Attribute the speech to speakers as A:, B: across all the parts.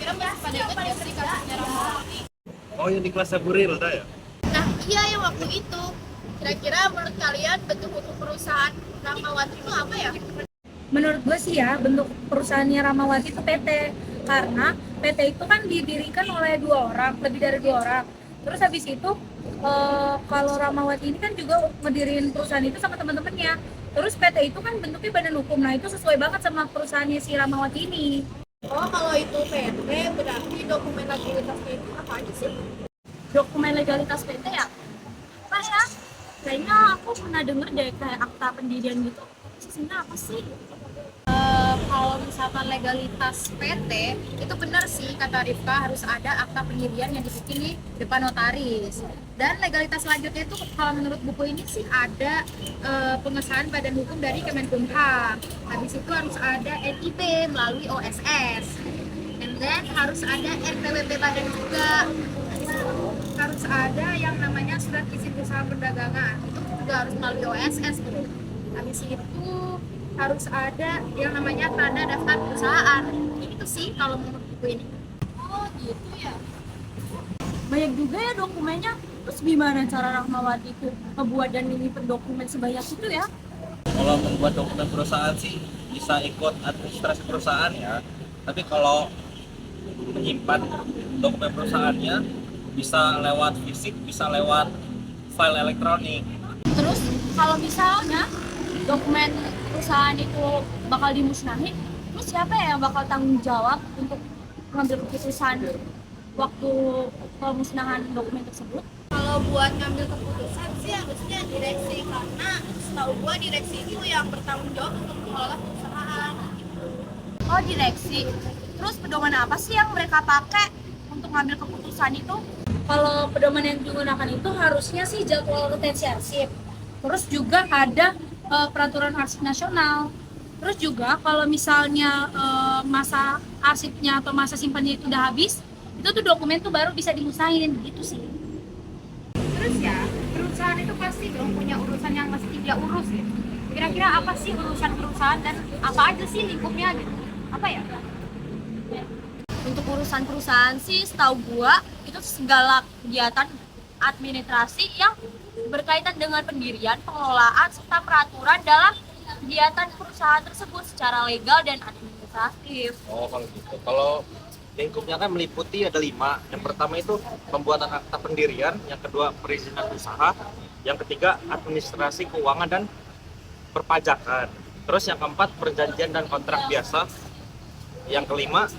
A: kira-kira masih pada ingat gak sih kasusnya Rahmawati?
B: Oh, yang di kelas Saburilda ya?
A: Nah iya yang waktu itu, kira-kira menurut kalian bentuk hukum perusahaan Rahmawati itu apa ya?
C: Menurut gue sih ya, bentuk perusahaannya Rahmawati itu PT. Karena PT itu kan didirikan oleh 2 orang, lebih dari 2 orang. Terus habis itu kalau Rahmawati ini kan juga ngedirin perusahaan itu sama teman-temannya. Terus PT itu kan bentuknya badan hukum. Nah, itu sesuai banget sama perusahaannya si Rahmawati ini.
A: Oh kalau itu PT berarti dokumen legalitasnya itu apa aja sih?
C: Dokumen legalitas PT ya? Apa ya? Kayaknya aku pernah denger deh kayak akta pendirian gitu. Sisinya apa sih?
A: Kalau misalkan legalitas PT itu benar sih kata Rifka, harus ada akta pendirian yang dibikin di depan notaris. Dan legalitas selanjutnya itu kalau menurut buku ini sih ada pengesahan badan hukum dari Kemenkumham. Habis itu harus ada NIB melalui OSS. And then harus ada RPWP badan juga. Habis itu harus ada yang namanya surat izin usaha perdagangan. Itu juga harus melalui OSS bro. Habis itu harus ada yang namanya tanda daftar perusahaan. Itu sih kalau menurut buku ini.
C: Oh gitu ya. Banyak juga ya dokumennya. Terus gimana cara Rahmawati itu ngebuat dan menyimpan dokumen sebanyak itu ya?
B: Kalau membuat dokumen perusahaan sih bisa ikut administrasi perusahaan ya. Tapi kalau menyimpan dokumen perusahaannya bisa lewat fisik, bisa lewat file elektronik.
C: Terus kalau misalnya dokumen perusahaan itu bakal dimusnahin, terus siapa ya yang bakal tanggung jawab untuk mengambil keputusan waktu pemusnahan dokumen tersebut?
A: Kalau buat ngambil keputusan sih harusnya direksi, karena setahu gua direksi itu yang bertanggung jawab untuk mengelola perusahaan.
C: Oh direksi. Terus pedoman apa sih yang mereka pakai untuk ngambil keputusan itu? Kalau pedoman yang digunakan itu harusnya sih jadwal retensi arsip. Terus juga ada peraturan arsip nasional. Terus juga kalau misalnya masa arsipnya atau masa simpannya itu udah habis, itu tuh dokumen tuh baru bisa dimusnahin gitu sih.
A: Terus ya, perusahaan itu pasti dong punya urusan yang mesti dia urus gitu. Kira-kira apa sih urusan perusahaan dan apa aja sih lingkupnya gitu? Apa ya?
C: Untuk urusan perusahaan sih setahu gua itu segala kegiatan administrasi yang berkaitan dengan pendirian, pengelolaan, serta peraturan dalam kegiatan perusahaan tersebut secara legal dan administratif.
B: Oh, kalau gitu. Kalau lingkupnya kan meliputi ada 5. Yang pertama itu pembuatan akta pendirian, yang kedua perizinan usaha, yang ketiga administrasi keuangan dan perpajakan. Terus yang keempat perjanjian dan kontrak biasa. Yang kelima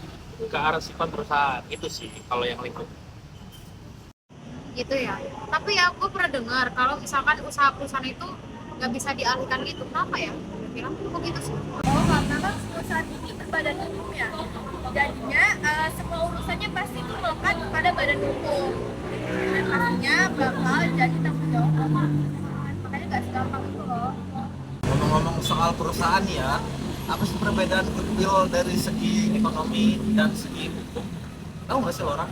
B: kearsipan perusahaan. Itu sih kalau yang lingkup.
A: Gitu ya. Tapi ya gue pernah dengar kalau misalkan usaha perusahaan itu nggak bisa dialihkan gitu. Kenapa ya? Kira-kira kok gitu sih? Oh karena kan perusahaan ini berbadan hukum ya. Jadinya semua urusannya pasti itu melekat pada badan hukum. Dan pastinya bakal jadi tanggung jawab sama perusahaan. Makanya nggak segampang itu loh.
B: Ngomong-ngomong soal perusahaan ya, apa sih perbedaan goodwill dari segi ekonomi dan segi hukum? Tahu nggak sih orang?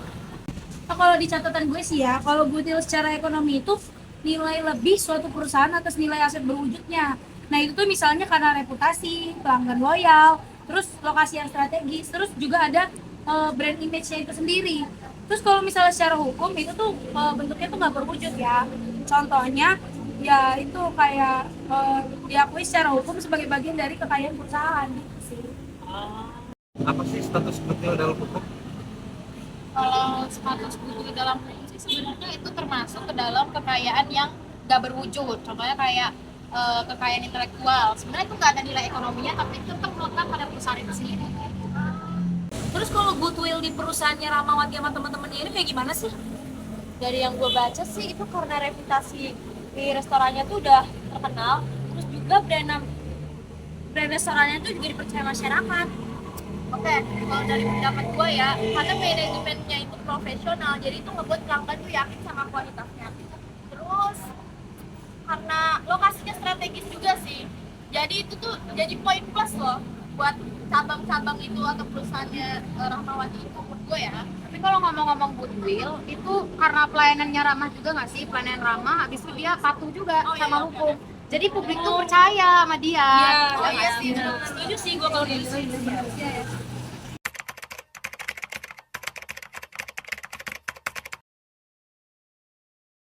C: Nah, kalau di catatan gue sih ya, kalau goodwill secara ekonomi itu nilai lebih suatu perusahaan atas nilai aset berwujudnya. Nah itu tuh misalnya karena reputasi, pelanggan loyal, terus lokasi yang strategis, terus juga ada brand image-nya itu sendiri. Terus kalau misalnya secara hukum itu tuh bentuknya tuh nggak berwujud ya. Contohnya ya itu kayak diakui secara hukum sebagai bagian dari kekayaan perusahaan gitu sih.
B: Apa sih status goodwill dalam hukum?
A: Kalau status goodwill dalam hukum sih sebenarnya itu termasuk ke dalam kekayaan yang nggak berwujud. Contohnya kayak kekayaan intelektual. Sebenarnya itu nggak ada nilai ekonominya, tapi itu tetap melekat pada perusahaan itu sendiri.
C: Terus kalau goodwill di perusahaannya Rahmawati sama teman-temannya ini kayak gimana sih? Dari yang gue baca sih itu karena reputasi di restorannya tuh udah terkenal, terus juga brand restorannya tuh juga dipercaya masyarakat.
A: Oke, kalau dari pendapat gue ya, karena manajemennya itu profesional, jadi itu ngebuat pelanggan tuh yakin sama kualitasnya. Terus karena lokasinya strategis juga sih, jadi itu tuh jadi poin plus loh buat cabang-cabang itu atau perusahaannya Rahmawati itu menurut gue ya. Tapi kalau ngomong-ngomong goodwill itu karena pelayanannya ramah juga nggak sih, pelayanan ramah, habis itu dia patuh juga sama hukum. Jadi publik tuh percaya sama dia.
C: Iya,
A: Oh, iya sih.
C: setuju sih gue kalau gitu.